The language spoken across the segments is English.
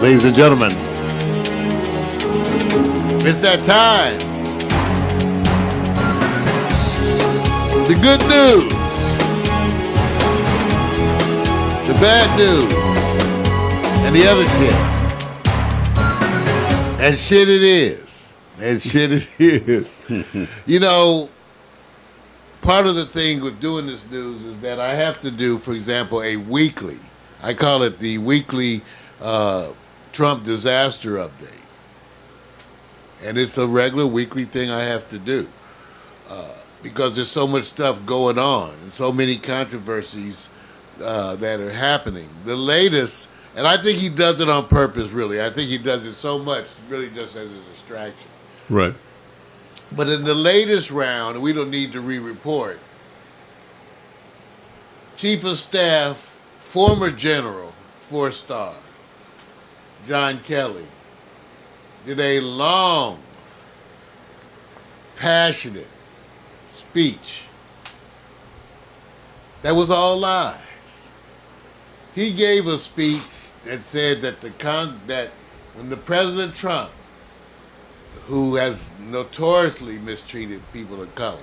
Ladies and gentlemen, it's that time. The good news, the bad news, and the other shit. And shit it is. And shit it is. You know, part of the thing with doing this news is that I have to do, for example, a weekly, I call it the weekly Trump disaster update. And it's a regular weekly thing I have to do because there's so much stuff going on and so many controversies that are happening. The latest, and I think he does it on purpose, really. I think he does it so much, really just as a distraction. Right. But in the latest round, we don't need to re-report, Chief of Staff, former General, 4-star, John Kelly, did a long, passionate speech that was all lies. He gave a speech that said that that when the President Trump, who has notoriously mistreated people of color,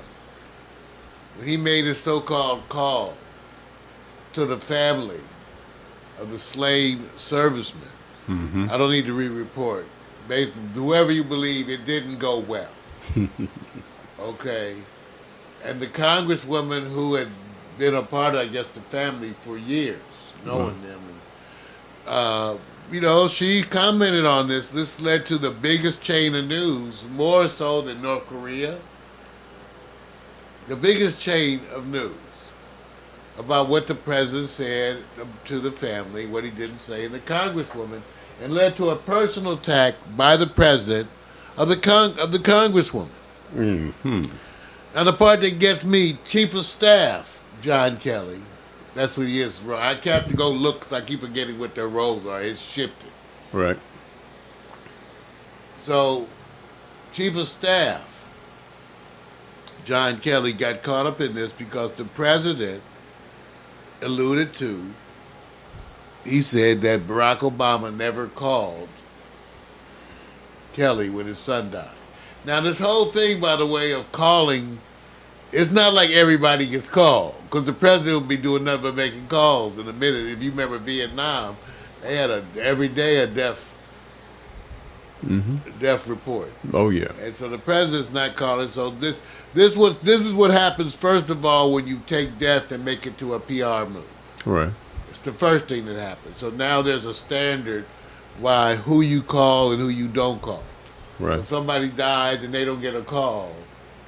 when he made his so-called call to the family of the slain servicemen, I don't need to re-report. Based on whoever you believe, it didn't go well. Okay? And the congresswoman who had been a part of, I guess, the family for years, knowing them, and, you know, she commented on this. This led to the biggest chain of news, more so than North Korea. The biggest chain of news about what the president said to the family, what he didn't say, and the congresswoman, and led to a personal attack by the president of the congresswoman. Mm-hmm. Now the part that gets me, Chief of Staff John Kelly, that's what he is. I have to go look because I keep forgetting what their roles are. It's shifted. Right. So, Chief of Staff John Kelly got caught up in this because the president alluded to, he said that Barack Obama never called Kelly when his son died. Now, this whole thing, by the way, of calling, it's not like everybody gets called, because the president will be doing nothing but making calls in a minute. If you remember Vietnam, they had every day a death report. Oh yeah. And so the president's not calling. So this is what happens first of all when you take death and make it to a PR move. Right. It's the first thing that happens. So now there's a standard why who you call and who you don't call. Right. If somebody dies and they don't get a call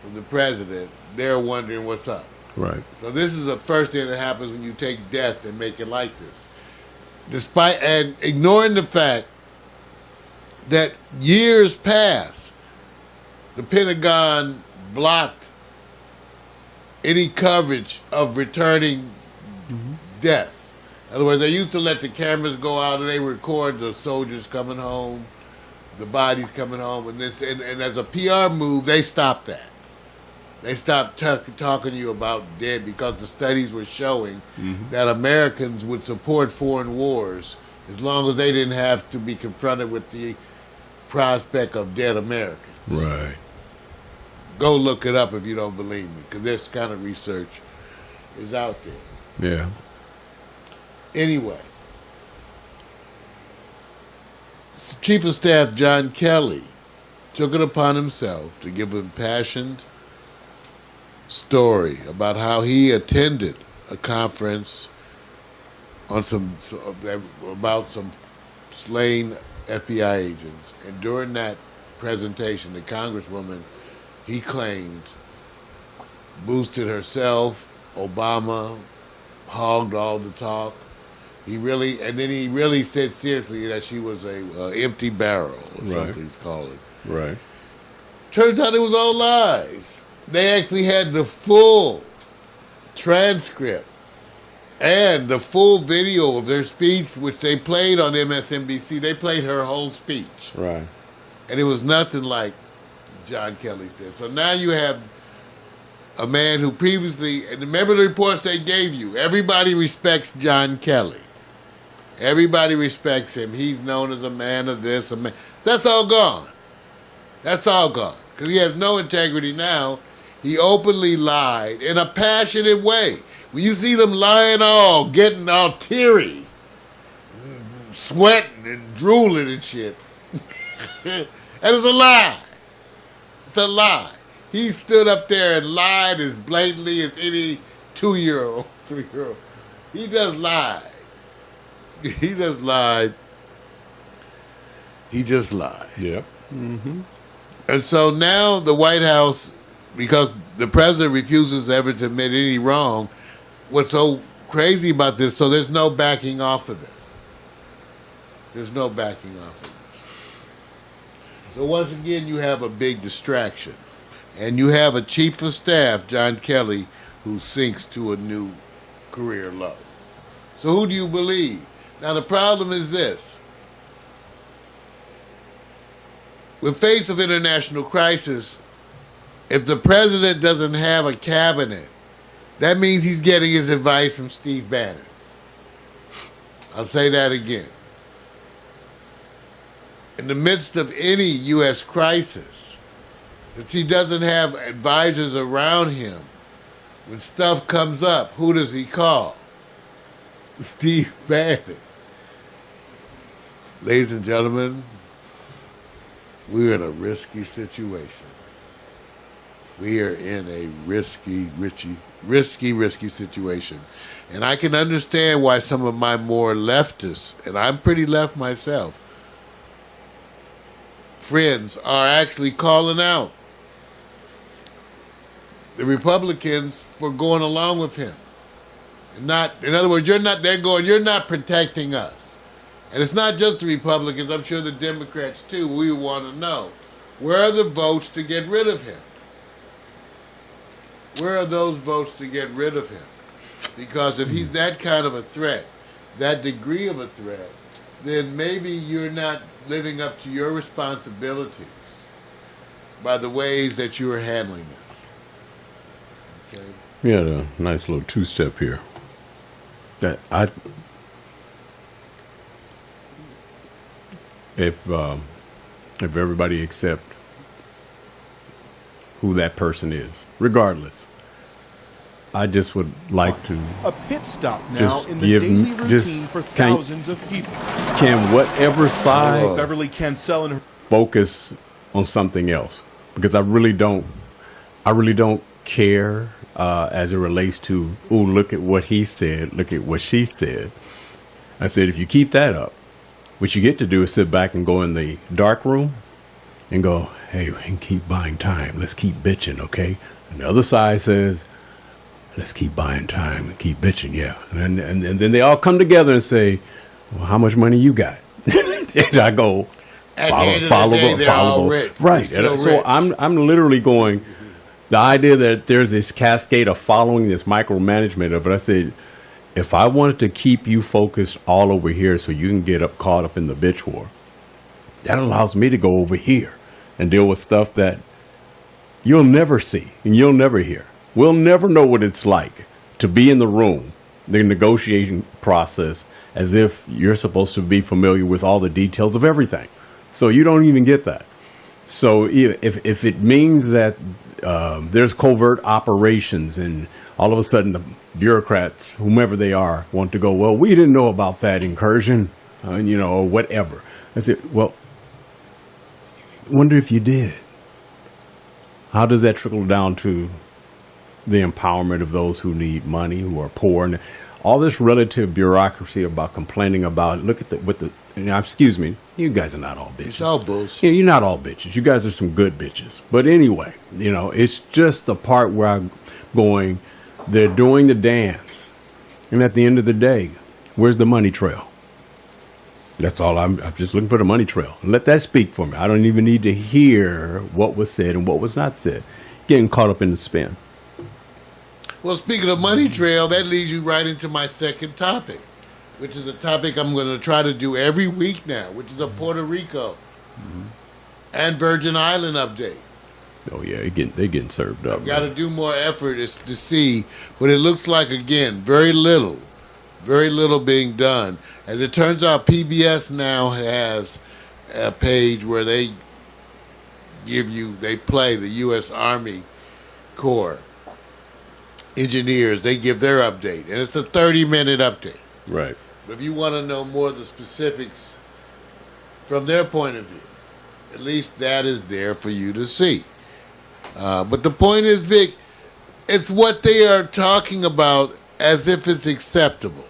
from the president, they're wondering what's up. Right. So this is the first thing that happens when you take death and make it like this. Despite and ignoring the fact that years past, the Pentagon blocked any coverage of returning death. In other words, they used to let the cameras go out and they record the soldiers coming home, the bodies coming home, and as a PR move, they stopped that. They stopped talking to you about dead because the studies were showing that Americans would support foreign wars as long as they didn't have to be confronted with the prospect of dead Americans. Right. Go look it up if you don't believe me, because this kind of research is out there. Yeah. Anyway, Chief of Staff John Kelly took it upon himself to give an impassioned story about how he attended a conference on about some slain FBI agents, and during that presentation, the congresswoman, he claimed, boosted herself. Obama hogged all the talk. He really said seriously that she was a empty barrel or something he's called it. Right. Turns out it was all lies. They actually had the full transcript and the full video of their speech, which they played on MSNBC. They played her whole speech. Right. And it was nothing like John Kelly said. So now you have a man who previously, and remember the reports they gave you, everybody respects John Kelly. Everybody respects him. He's known as a man of this, a man. That's all gone. That's all gone. Because he has no integrity now. He openly lied in a passionate way. When you see them lying getting all teary, sweating and drooling and shit. And it's a lie. It's a lie. He stood up there and lied as blatantly as any 2-year-old, 3-year-old. He just lied. He just lied. He just lied. Yep. Mm-hmm. And so now the White House, because the president refuses ever to admit any wrong, what's so crazy about this, so there's no backing off of this. There's no backing off of this. So once again, you have a big distraction. And you have a chief of staff, John Kelly, who sinks to a new career low. So who do you believe? Now the problem is this. When faced with international crisis, if the president doesn't have a cabinet, that means he's getting his advice from Steve Bannon. I'll say that again. In the midst of any U.S. crisis, if he doesn't have advisors around him, when stuff comes up, who does he call? Steve Bannon. Ladies and gentlemen, we're in a risky situation. We are in a risky situation. And I can understand why some of my more leftists, and I'm pretty left myself, friends are actually calling out the Republicans for going along with him. Not, in other words, you're not protecting us. And it's not just the Republicans, I'm sure the Democrats too. We want to know, where are the votes to get rid of him? Where are those votes to get rid of him? Because if he's that kind of a threat, that degree of a threat, then maybe you're not living up to your responsibilities by the ways that you are handling it. Okay? We had a nice little two-step here. That if everybody accept who that person is, regardless, I just would like to a pit stop now just in the give daily routine just for thousands of people. Can whatever side Beverly Cancel and her focus on something else, because I really don't care as it relates to, oh, look at what he said, look at what she said. I said, if you keep that up, what you get to do is sit back and go in the dark room and go, hey, we can keep buying time. Let's keep bitching, okay? And the other side says, let's keep buying time and keep bitching, yeah. And then they all come together and say, well, how much money you got? And I go, follow. Right. So I'm literally going, the idea that there's this cascade of following, this micromanagement of it, I said, if I wanted to keep you focused all over here so you can get caught up in the bitch war, that allows me to go over here and deal with stuff that you'll never see and you'll never hear. We'll never know what it's like to be in the room, the negotiating process, as if you're supposed to be familiar with all the details of everything. So you don't even get that. So if it means that there's covert operations and all of a sudden the bureaucrats, whomever they are, want to go, well, we didn't know about that incursion, or whatever. I said, well, wonder if you did. How does that trickle down to the empowerment of those who need money, who are poor, and all this relative bureaucracy about complaining about, excuse me, you guys are not all bitches. It's all bullshit. You're not all bitches. You guys are some good bitches. But anyway, it's just the part where I'm going, they're doing the dance. And at the end of the day, where's the money trail? That's all. I'm just looking for the money trail. Let that speak for me. I don't even need to hear what was said and what was not said. Getting caught up in the spin. Well, speaking of money trail, that leads you right into my second topic, which is a topic I'm going to try to do every week now, which is a Puerto Rico and Virgin Island update. Oh, yeah, they're getting served up. I've got to do more effort to see, but it looks like, again, very little Very little being done. As it turns out, PBS now has a page where they play the U.S. Army Corps engineers. They give their update, and it's a 30-minute update. Right. But if you want to know more of the specifics from their point of view, at least that is there for you to see. But the point is, Vic, it's what they are talking about as if it's acceptable.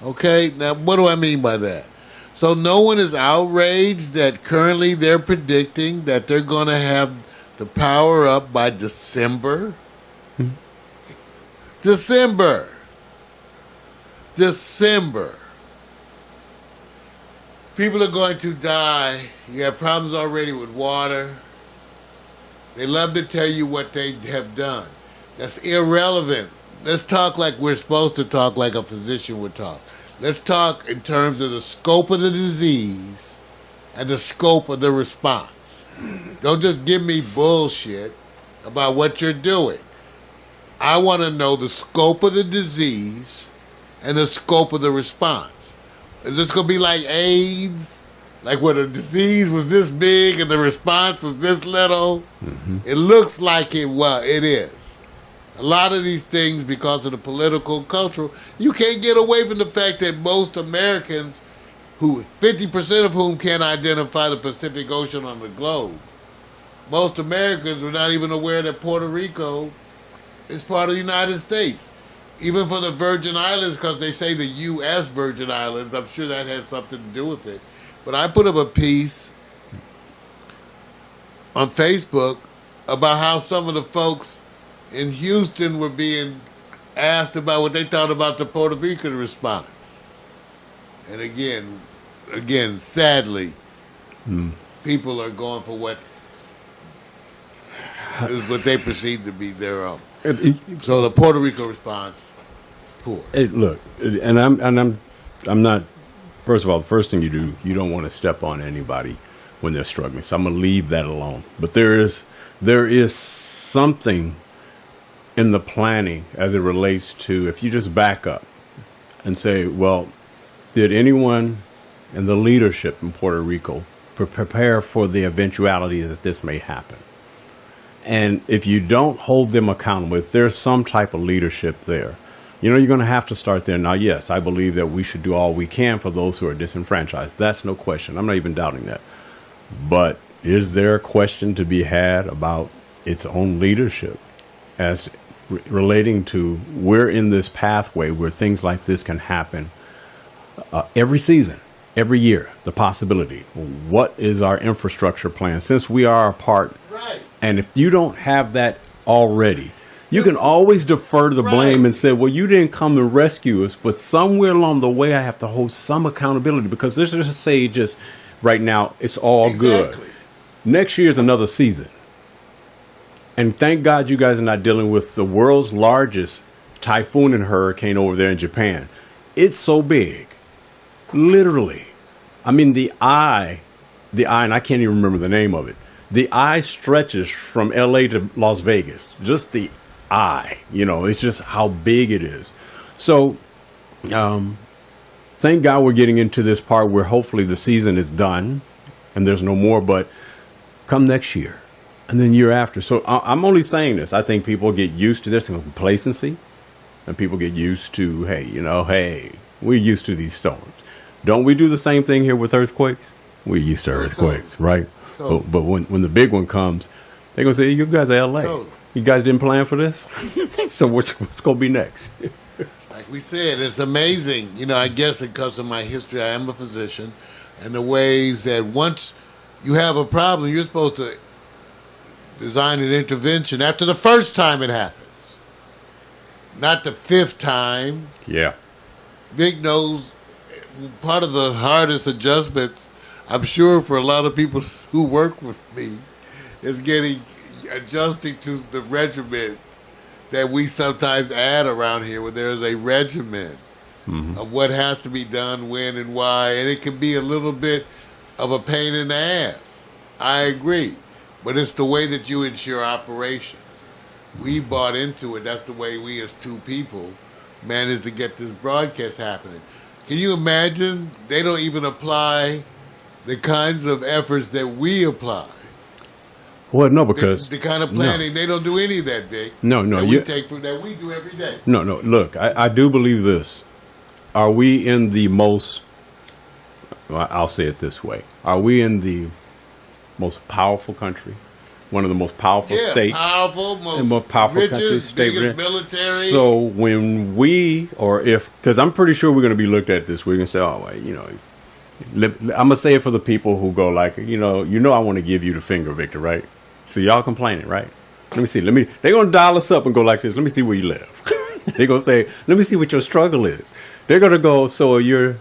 Okay? Now, what do I mean by that? So no one is outraged that currently they're predicting that they're going to have the power up by December. December. People are going to die. You have problems already with water. They love to tell you what they have done. That's irrelevant. Let's talk like we're supposed to talk, like a physician would talk. Let's talk in terms of the scope of the disease and the scope of the response. Don't just give me bullshit about what you're doing. I want to know the scope of the disease and the scope of the response. Is this going to be like AIDS? Like where the disease was this big and the response was this little? Mm-hmm. It looks like it is. A lot of these things, because of the political, cultural, you can't get away from the fact that most Americans, 50% of whom can't identify the Pacific Ocean on the globe, most Americans were not even aware that Puerto Rico is part of the United States. Even for the Virgin Islands, because they say the U.S. Virgin Islands, I'm sure that has something to do with it. But I put up a piece on Facebook about how some of the folks in Houston were being asked about what they thought about the Puerto Rican response. And again, sadly, people are going for what is what they perceive to be their own. So the Puerto Rico response is poor. Look, and I'm not. First of all, the first thing you do, you don't want to step on anybody when they're struggling. So I'm going to leave that alone. But there is something in the planning as it relates to, if you just back up and say, well, did anyone in the leadership in Puerto Rico prepare for the eventuality that this may happen? And if you don't hold them accountable, if there's some type of leadership there, you're going to have to start there. Now, yes, I believe that we should do all we can for those who are disenfranchised. That's no question. I'm not even doubting that. But is there a question to be had about its own leadership as relating to we're in this pathway where things like this can happen every season, every year, the possibility. What is our infrastructure plan? Since we are a part, right. And if you don't have that already, you can always defer the blame and say, well, you didn't come to rescue us, but somewhere along the way, I have to hold some accountability because let's just say just right now, it's all good. Next year is another season. And thank God you guys are not dealing with the world's largest typhoon and hurricane over there in Japan. It's so big. Literally. I mean, the eye, and I can't even remember the name of it. The eye stretches from LA to Las Vegas. Just the eye, it's just how big it is. So, thank God we're getting into this part where hopefully the season is done and there's no more, but come next year and then year after. So I'm only saying this. I think people get used to this complacency and people get used to, hey, we're used to these storms. Don't we do the same thing here with earthquakes? We're used to earthquakes, right? But when the big one comes, they're going to say, you guys are LA. You guys didn't plan for this? So what's going to be next? Like we said, it's amazing. I guess because of my history, I am a physician, and the ways that once you have a problem, you're supposed to design an intervention after the first time it happens, not the fifth time. Yeah. Vic knows part of the hardest adjustments, I'm sure, for a lot of people who work with me is adjusting to the regimen that we sometimes add around here, where there's a regimen of what has to be done, when, and why, and it can be a little bit of a pain in the ass. I agree, but it's the way that you ensure operation. We bought into it. That's the way we as two people managed to get this broadcast happening. Can you imagine? They don't even apply the kinds of efforts that we apply. Well, no, because The kind of planning, they don't do any of that, Vic. No, that you- we take from that we do every day. No. Look, I do believe this. Are we in the most? Well, I'll say it this way: are we in the most powerful country? One of the most powerful Yeah, states, powerful, most powerful richest, countries, state biggest within. military. So when we, or if, because I'm pretty sure we're going to be looked at this, we're going to say, oh, well, you know, I'm gonna say it for the people who go like, you know, I want to give you the finger, Victor, right? So y'all complaining, right? Let me see. They're gonna dial us up and go like this. Let me see where you live. They're gonna say, let me see what your struggle is. They're gonna go, so you're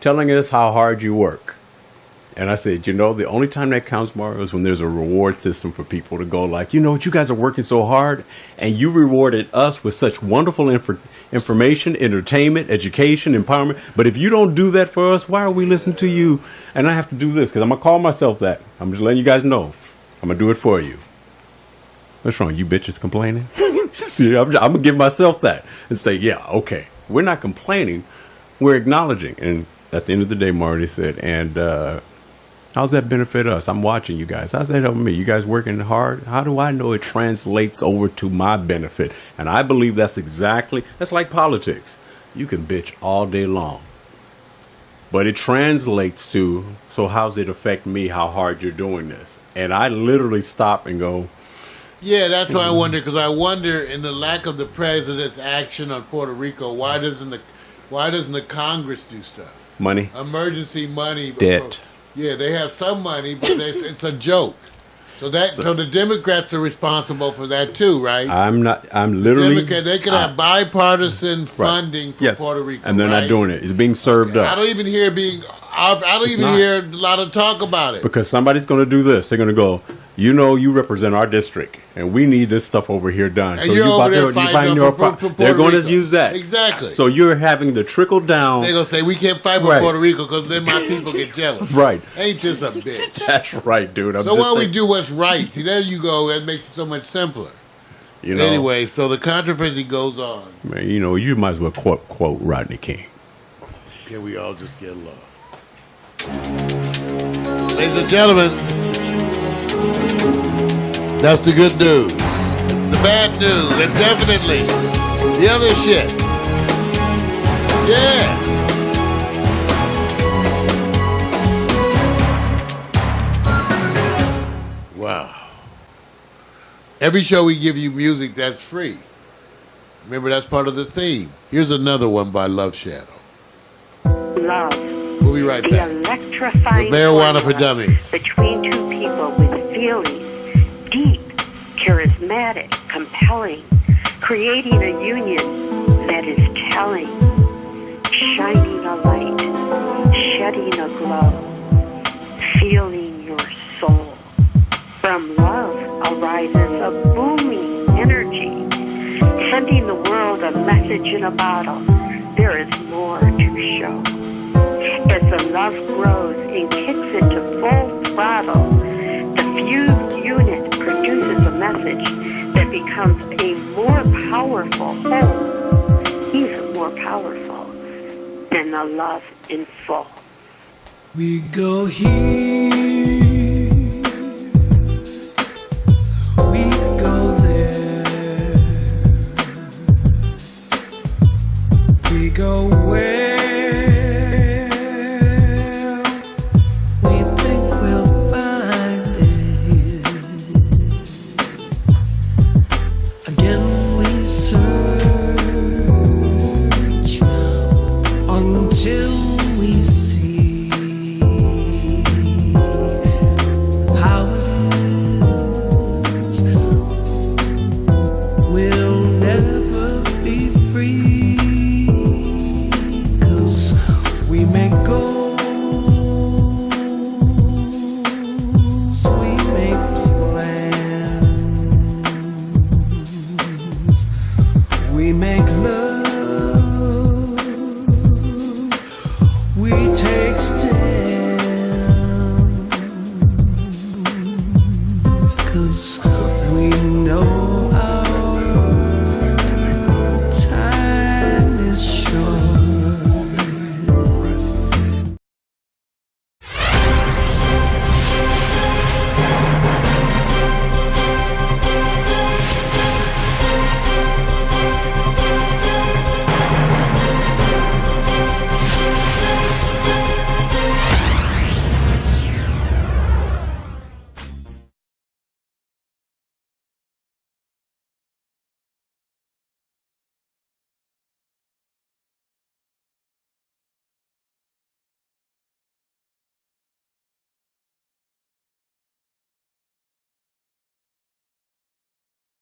telling us how hard you work. And I said, you know, the only time that counts, Mario, is when there's a reward system for people to go like, you know what, you guys are working so hard, and you rewarded us with such wonderful information, entertainment, education, empowerment. But if you don't do that for us, why are we listening to you? And I have to do this because I'm going to call myself that. I'm just letting you guys know. I'm going to do it for you. What's wrong? You bitches complaining? See, I'm going to give myself that and say, yeah, okay. We're not complaining. We're acknowledging. And at the end of the day, Marty said, and how's that benefit us? I'm watching you guys. How's that help me? You guys working hard? How do I know it translates over to my benefit? And I believe that's like politics. You can bitch all day long. But it translates to, so how's it affect me, how hard you're doing this? And I literally stop and go, Yeah, that's why I wonder, because I wonder in the lack of the president's action on Puerto Rico, why doesn't the Congress do stuff? money, Emergency money. debt. Yeah, they have some money, but it's a joke. So the Democrats are responsible for that too, right? I'm literally. They could have bipartisan funding for Yes. Puerto Rico, And they're right? not doing it. It's being served I up. don't even hear hear a lot of talk about it. Because somebody's going to do this. They're going to go, you know, you represent our district, and we need this stuff over here done. And you're over there fighting for Puerto They're going to Rico. use that. Exactly. So you're having the trickle down. They're going to say, we can't fight for Right. Puerto Rico because then my people get jealous. Right. Ain't this a bitch? That's right, dude. So why don't we do what's right? See, there you go. That makes it so much simpler. You know, Anyway, so the controversy goes on. man, you know, you might as well quote Rodney King. Can we all just get along? Ladies and gentlemen, that's the good news. The bad news, and definitely the other shit. Yeah. Wow. Every show we give you music that's free. Remember, that's part of the theme. Here's another one by Love Shadow. Love. We'll be right The back. electrifying The marijuana for formula dummies. between two people with feelings, deep, charismatic, compelling, creating a union that is telling, shining a light, shedding a glow, feeling your soul. From love arises a booming energy, sending the world a message in a bottle. There is more to show. As the love grows and kicks into full throttle, the fused unit produces a message that becomes a more powerful whole, even more powerful than the love in full. We go here.